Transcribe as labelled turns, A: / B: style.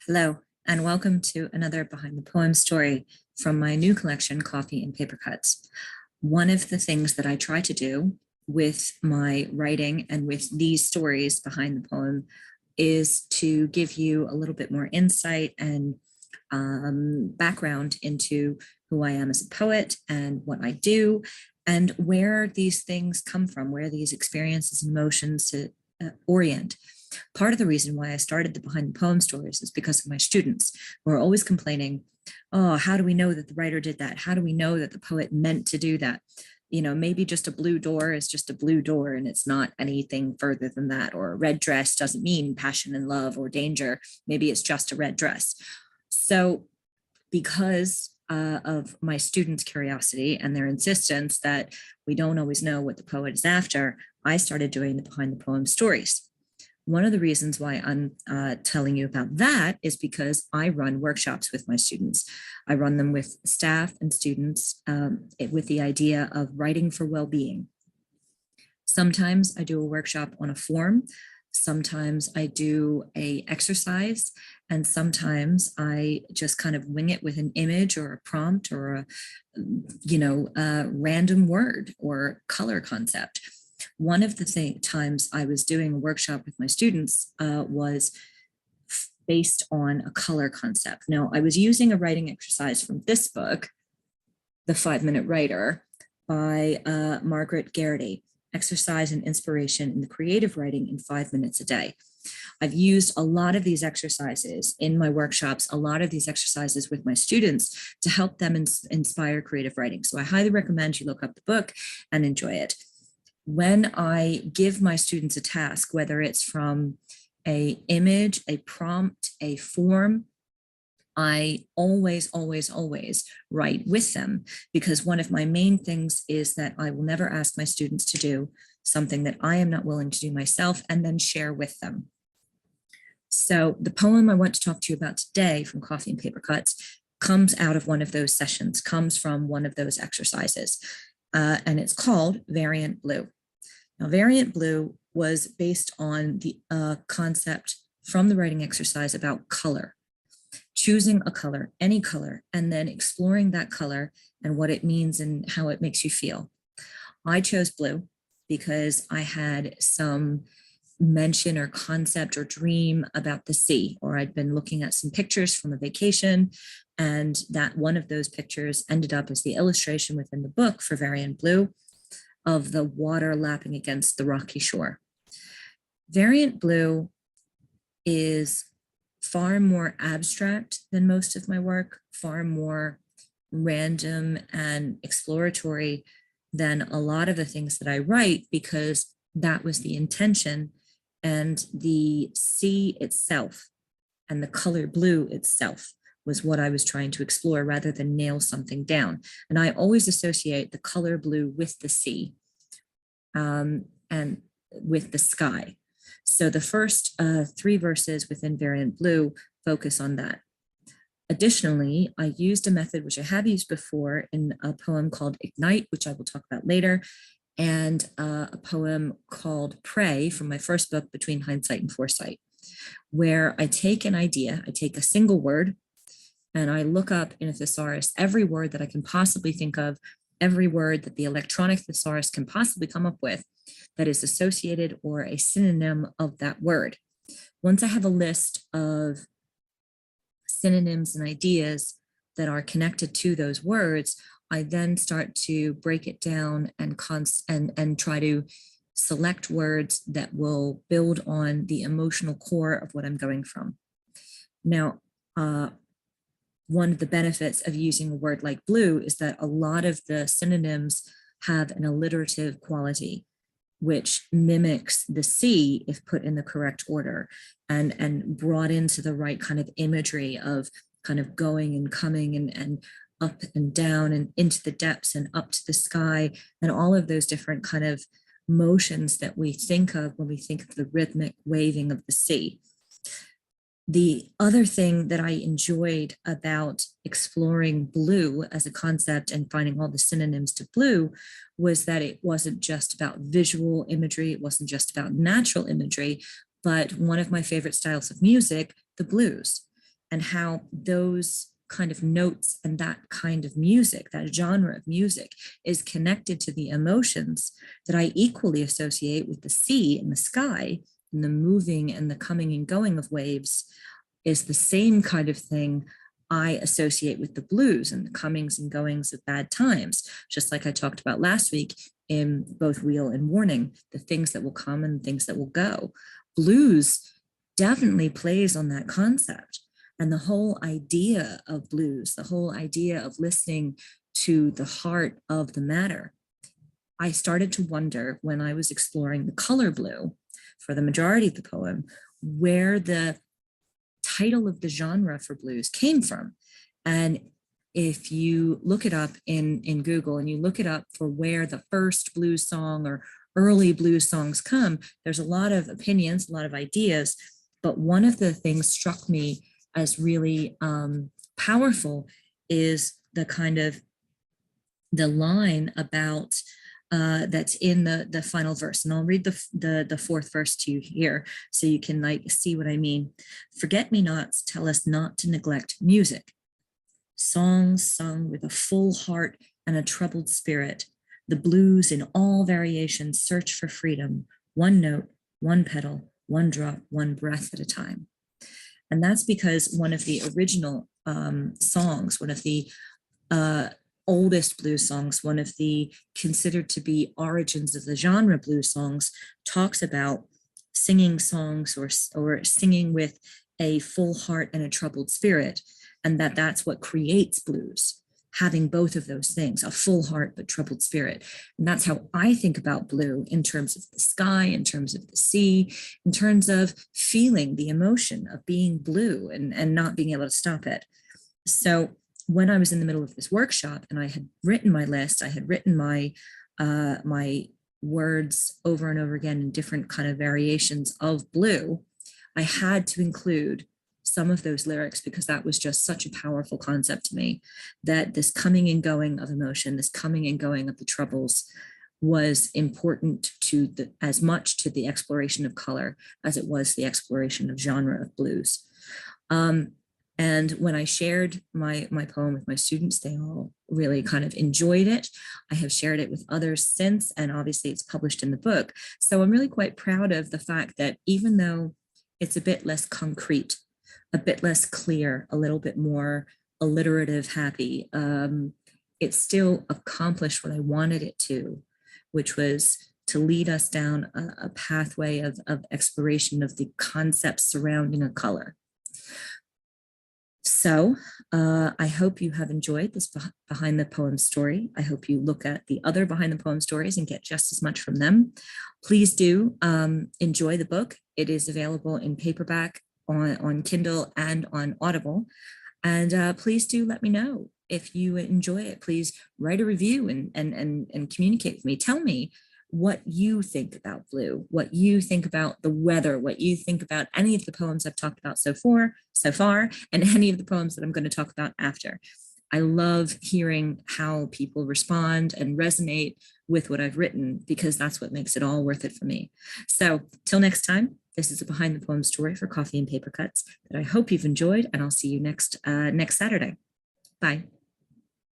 A: Hello, and welcome to another Behind the Poem story from my new collection, Coffee and Paper Cuts. One of the things that I try to do with my writing and with these stories behind the poem is to give you a little bit more insight and background into who I am as a poet and what I do and where these things come from, where these experiences and emotions to orient. Part of the reason why I started the Behind the Poem stories is because of my students who are always complaining, oh, how do we know that the writer did that? How do we know that the poet meant to do that? You know, maybe just a blue door is just a blue door and it's not anything further than that. Or a red dress doesn't mean passion and love or danger. Maybe it's just a red dress. So because of my students' curiosity and their insistence that we don't always know what the poet is after, I started doing the Behind the Poem stories. One of the reasons why I'm telling you about that is because I run workshops with my students. I run them with staff and students with the idea of writing for well-being. Sometimes I do a workshop on a form. Sometimes I do a exercise, and sometimes I just kind of wing it with an image or a prompt or a random word or color concept. One of the times I was doing a workshop with my students was based on a color concept. Now, I was using a writing exercise from this book, The 5-Minute Writer by Margaret Garrity, Exercise and Inspiration in the Creative Writing in 5 Minutes a Day. I've used a lot of these exercises in my workshops, a lot of these exercises with my students to help them inspire creative writing. So I highly recommend you look up the book and enjoy it. When I give my students a task, whether it's from an image, a prompt, a form, I always write with them, because one of my main things is that I will never ask my students to do something that I am not willing to do myself and then share with them. So the poem I want to talk to you about today from Coffee and Paper Cuts comes out of one of those sessions, comes from one of those exercises, and it's called Variant Blue. Now, Variant Blue was based on the concept from the writing exercise about color, choosing a color, any color, and then exploring that color and what it means and how it makes you feel. I chose blue because I had some mention or concept or dream about the sea, or I'd been looking at some pictures from a vacation, and that one of those pictures ended up as the illustration within the book for Variant Blue of the water lapping against the rocky shore. Variant Blue is far more abstract than most of my work, far more random and exploratory than a lot of the things that I write, because that was the intention. And the sea itself and the color blue itself was what I was trying to explore rather than nail something down. And I always associate the color blue with the sea and with the sky. So the first 3 verses within Variant Blue focus on that. Additionally, I used a method which I have used before in a poem called Ignite, which I will talk about later, and a poem called Pray from my first book, Between Hindsight and Foresight, where I take an idea, I take a single word, and I look up in a thesaurus every word that I can possibly think of, every word that the electronic thesaurus can possibly come up with that is associated or a synonym of that word. Once I have a list of synonyms and ideas that are connected to those words, I then start to break it down and try to select words that will build on the emotional core of what I'm going from. Now, one of the benefits of using a word like blue is that a lot of the synonyms have an alliterative quality, which mimics the sea if put in the correct order and brought into the right kind of imagery of kind of going and coming and up and down and into the depths and up to the sky, and all of those different kind of motions that we think of when we think of the rhythmic waving of the sea. The other thing that I enjoyed about exploring blue as a concept and finding all the synonyms to blue was that it wasn't just about visual imagery, it wasn't just about natural imagery, but one of my favorite styles of music, the blues. and how those kind of notes and that kind of music, that genre of music, is connected to the emotions that I equally associate with the sea and the sky, and the moving and the coming and going of waves is the same kind of thing I associate with the blues and the comings and goings of bad times, just like I talked about last week in both Wheel and Warning, the things that will come and things that will go. Blues definitely plays on that concept. And the whole idea of blues, the whole idea of listening to the heart of the matter, I started to wonder when I was exploring the color blue for the majority of the poem, where the title of the genre for blues came from. And if you look it up in Google and you look it up for where the first blues song or early blues songs come, there's a lot of opinions, a lot of ideas. But one of the things struck me as really powerful is the kind of the line about that's in the final verse. And I'll read the fourth verse to you here so you can like see what I mean. Forget-me-nots tell us not to neglect music. Songs sung with a full heart and a troubled spirit. The blues in all variations search for freedom, one note, one pedal, one drop, one breath at a time. And that's because one of the original songs, one of the oldest blues songs, one of the considered to be origins of the genre blues songs, talks about singing songs or singing with a full heart and a troubled spirit, and that's what creates blues, having both of those things, a full heart but troubled spirit. And that's how I think about blue in terms of the sky, in terms of the sea, in terms of feeling the emotion of being blue and not being able to stop it. So when I was in the middle of this workshop and I had written my list, I had written my my words over and over again in different kind of variations of blue, I had to include some of those lyrics because that was just such a powerful concept to me, that this coming and going of emotion, this coming and going of the troubles was important to as much to the exploration of color as it was the exploration of genre of blues. And when I shared my poem with my students, they all really kind of enjoyed it. I have shared it with others since, and obviously it's published in the book. So I'm really quite proud of the fact that even though it's a bit less concrete, a bit less clear, a little bit more alliterative happy, it still accomplished what I wanted it to, which was to lead us down a pathway of exploration of the concepts surrounding a color. So I hope you have enjoyed this behind the poem story. I hope you look at the other behind the poem stories and get just as much from them. Please do enjoy the book. It is available in paperback, on Kindle, and on Audible. And please do let me know if you enjoy it. Please write a review and communicate with me. Tell me what you think about blue, what you think about the weather, what you think about any of the poems I've talked about so far, and any of the poems that I'm going to talk about after. I love hearing how people respond and resonate with what I've written, because that's what makes it all worth it for me. So till next time, this is a behind the poem story for Coffee and Paper Cuts that I hope you've enjoyed, and I'll see you next Saturday. Bye.